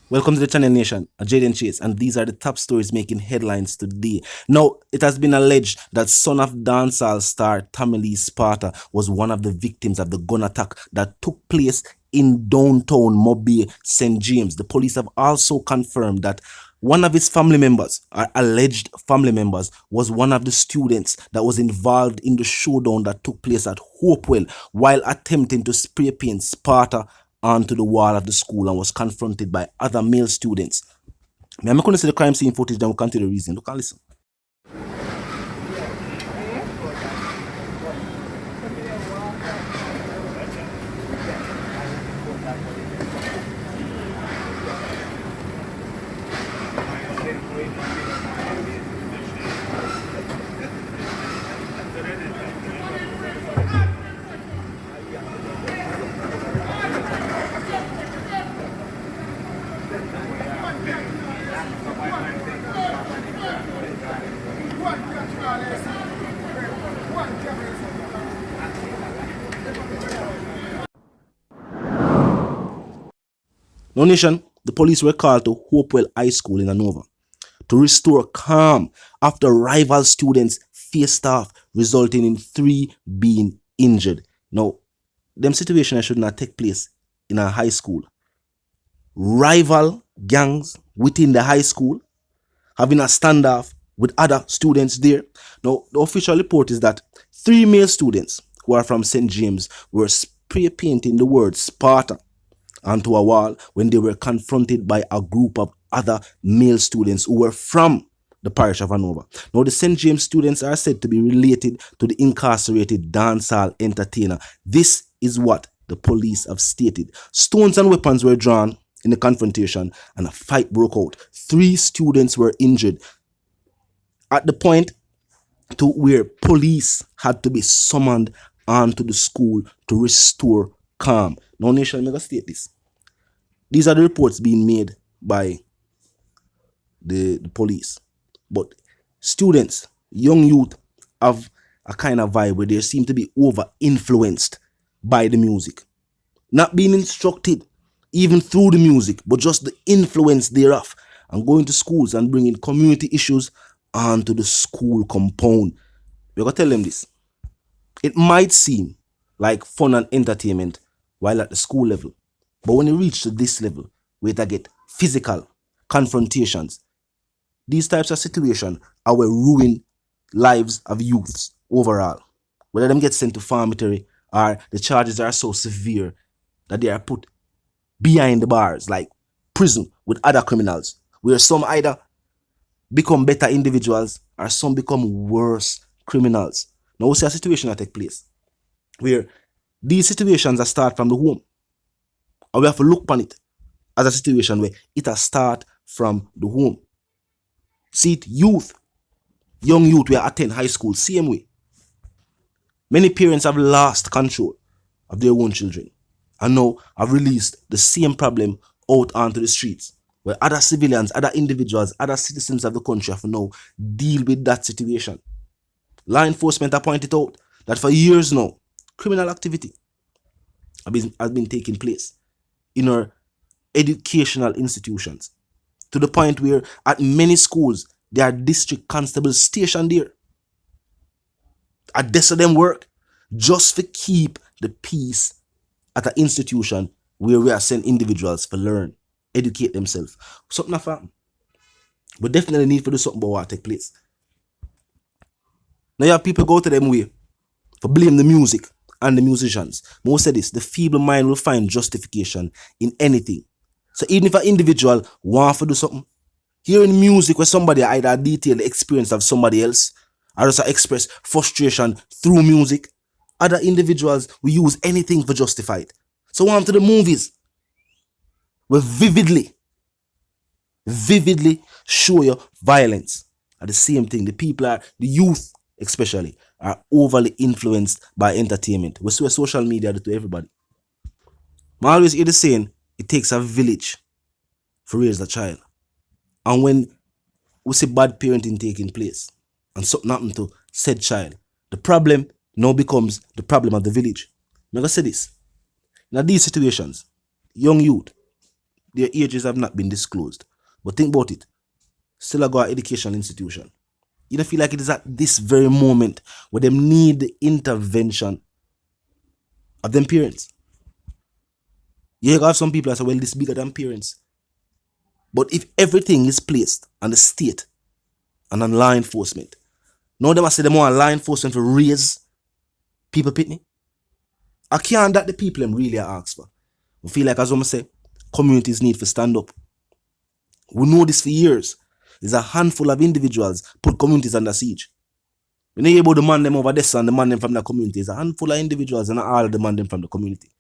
Welcome to the channel Nation, I'm Jaden Chase, and these are the top stories making headlines today. Now, it has been alleged that son of dancehall star Tommy Lee Sparta was one of the victims of the gun attack that took place in downtown Mobile, St. James. The police have also confirmed that one of his family members, or alleged family members, was one of the students that was involved in the showdown that took place at Hopewell while attempting to spray paint Sparta onto the wall of the school and was confronted by other male students. I'm going to see the crime scene footage, then we'll come to the reason. Look and listen. No Nation, the police were called to Hopewell High School in Hanover to restore calm after rival students faced off, resulting in 3 being injured. Now, them situations should not take place in a high school. Rival gangs within the high school having a standoff with other students there. Now, the official report is that 3 male students who are from St. James were spray painting the word Sparta onto a wall when they were confronted by a group of other male students who were from the parish of Hanover. Now, the St. James students are said to be related to the incarcerated dancehall entertainer. This is what the police have stated. Stones and weapons were drawn in the confrontation and a fight broke out. 3 students were injured at the point to where police had to be summoned onto the school to restore calm. Now, Nation, I'm going to state this. These are the reports being made by the police. But students, young youth, have a kind of vibe where they seem to be over-influenced by the music. Not being instructed even through the music, but just the influence thereof. And going to schools and bringing community issues onto the school compound. We're going to tell them this. It might seem like fun and entertainment while at the school level. But when you reach to this level, where they get physical confrontations, these types of situations are where ruin lives of youths overall. Whether them get sent to farmatory or the charges are so severe that they are put behind the bars, like prison with other criminals, where some either become better individuals or some become worse criminals. Now we see a situation that take place where these situations are start from the home. And we have to look upon it as a situation where it has start from the home. See it, youth, young youth will attend high school, same way. Many parents have lost control of their own children and now have released the same problem out onto the streets, where other civilians, other individuals, other citizens of the country have to now deal with that situation. Law enforcement have pointed out that for years now, criminal activity has been taking place in our educational institutions, to the point where at many schools there are district constables stationed there. A desk of them work just to keep the peace at an institution where we are sending individuals to learn, educate themselves. Something like that. We definitely need to do something about what take place. Now you have people go to them way for blame the music and the musicians. Most say this, the feeble mind will find justification in anything. So even if an individual wants to do something, hearing music where somebody either detail the experience of somebody else or just express frustration through music, other individuals will use anything to justify it. So on to the movies where vividly show you violence. At the same thing, the people are, the youth especially, are overly influenced by entertainment. We see social media do to everybody. I always hear the saying, it takes a village to raise a child. And when we see bad parenting taking place and something happen to said child, the problem now becomes the problem of the village. I'm going to say this. In these situations, young youth, their ages have not been disclosed. But think about it. Still a go to educational institution. You don't feel like it is at this very moment where them need the intervention of them parents. You have some people that say, well, this bigger than parents. But if everything is placed on the state and on law enforcement, now them I say them want law enforcement to raise people pitney. I can't that the people them really ask for. I feel like, as I say, communities need to stand up. We know this for years. There's a handful of individuals put communities under siege. When you hear about the man them over this and the man them from the community, there's a handful of individuals and not all the man them from the community.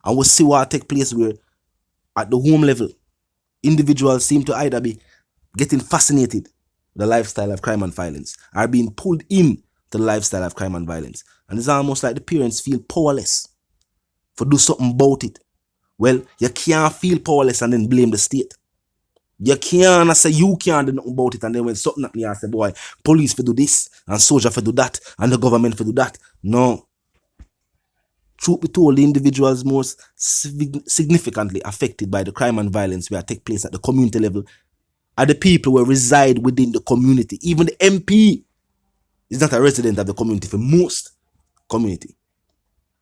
And we'll see what take place where at the home level, individuals seem to either be getting fascinated with the lifestyle of crime and violence or being pulled in to the lifestyle of crime and violence. And it's almost like the parents feel powerless for do something about it. Well, you can't feel powerless and then blame the state. You can't say you can't do nothing about it and then when something happens, you say, boy, police for do this and soldier for do that and the government for do that. No. Truth be told, the individuals most significantly affected by the crime and violence where take place at the community level are the people who reside within the community. Even the MP is not a resident of the community for most community,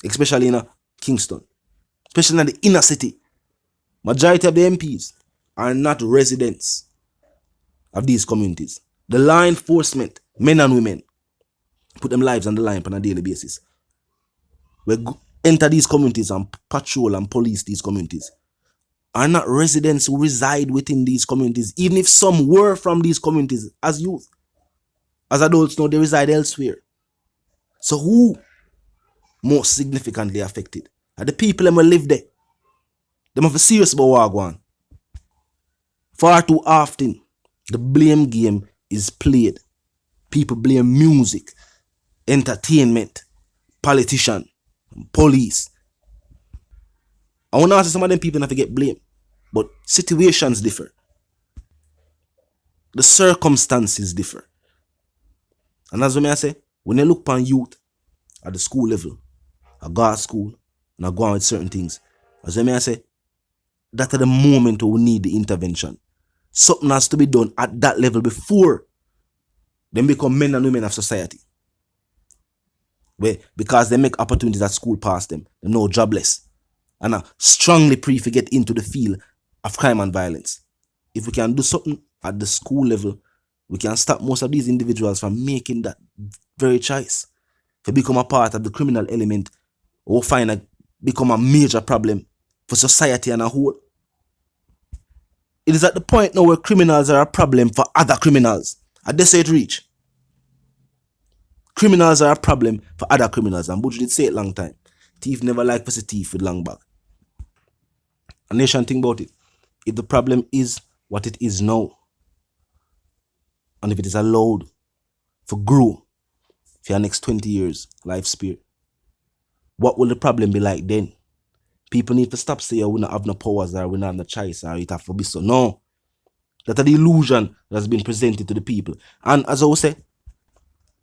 especially in Kingston, especially in the inner city. Majority of the MPs are not residents of these communities. The law enforcement, men and women, put them lives on the line on a daily basis. We enter these communities and patrol and police these communities are not residents who reside within these communities, even if some were from these communities as youth. As adults now, they reside elsewhere. So who most significantly affected are the people that live there. They have a serious about what going on. Far too often, the blame game is played. People blame music, entertainment, politician, police. I want to ask some of them people not to get blamed, but situations differ. The circumstances differ. And as I say, when you look upon youth at the school level, I go to school and I go on with certain things, as I say, that at the moment we need the intervention. Something has to be done at that level before they become men and women of society. Where, because they make opportunities at school past them, they're now jobless. And I strongly prefer get into the field of crime and violence. If we can do something at the school level, we can stop most of these individuals from making that very choice to become a part of the criminal element or become a major problem for society and a whole. It is at the point now where criminals are a problem for other criminals. At this age reach. Criminals are a problem for other criminals. And Buju did say it long time. Thief never like for a thief with long back. A nation think about it. If the problem is what it is now, and if it is allowed for grow for your next 20 years lifespan, what will the problem be like then? People need to stop saying we don't have no powers or we don't have no choice or it have to be so. No. That's the illusion that has been presented to the people. And as I will say,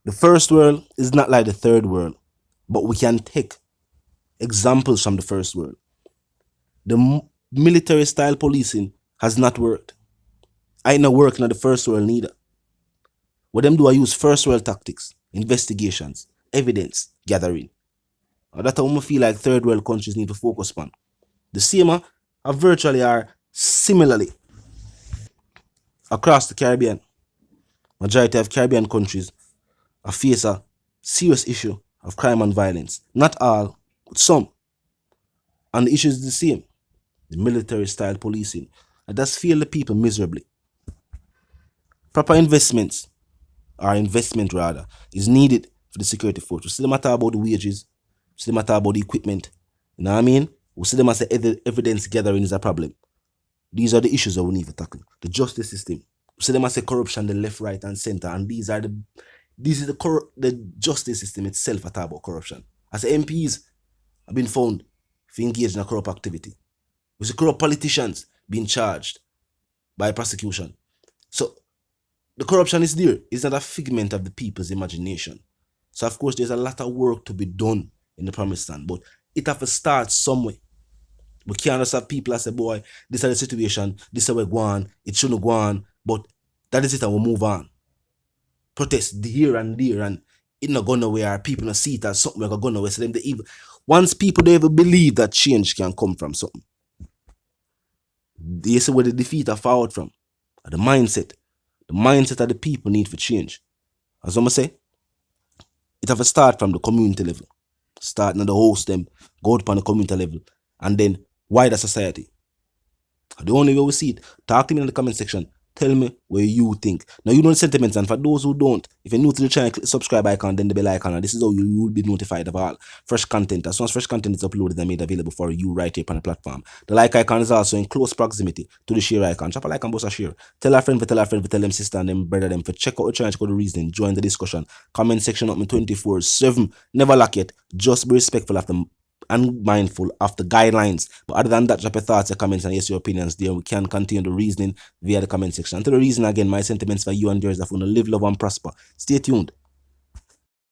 the first world is not like the third world, but we can take examples from the first world. The military style policing has not worked. I ain't not working in the first world neither. What them do I use first world tactics, investigations, evidence gathering. And that's how I feel like third world countries need to focus on. The same are virtually are similarly across the Caribbean. Majority of Caribbean countries face a serious issue of crime and violence. Not all, but some. And the issue is the same. The military style policing. And that's fail the people miserably. Proper investment rather, is needed for the security force. We still matter about the wages. We still matter about the equipment. You know what I mean? We still must say evidence gathering is a problem. These are the issues that we need to tackle. The justice system. We still must say corruption, the left, right, and center. And these is the justice system itself that talk about corruption. As MPs have been found to engage in a corrupt activity. We see corrupt politicians being charged by prosecution. So the corruption is there. It's not a figment of the people's imagination. So of course there's a lot of work to be done in the promised land, but it have to start somewhere. We can't just have people that say, boy, this is the situation, this is where we go on, it shouldn't go on, but that is it and we'll move on. Protest here and there and it not going nowhere. People not see it as something like going nowhere. So them they even once people don't even believe that change can come from something. They say where the defeat are forward from. The mindset. The mindset of the people need for change. As I'm say, it have to start from the community level. Starting at the host them, go up on the community level, and then wider society. The only way we see it, talk to me in the comment section. Tell me what you think. Now you know the sentiments, and for those who don't, if you're new to the channel, click the subscribe icon, then the bell icon, and this is how you will be notified of all fresh content. As soon as fresh content is uploaded and made available for you right here on the platform. The like icon is also in close proximity to the share icon. Drop a like and boost a share. Tell a friend, tell them sister and them brother them for check out the channel, check out the reason, join the discussion. Comment section up me 24/7. Never lack it. Just be respectful of them and mindful of the guidelines. But other than that, drop your thoughts, your comments, and yes, your opinions there. We can continue the reasoning via the comment section. And to the reason again, my sentiments for you and yours that want to live, love, and prosper. Stay tuned.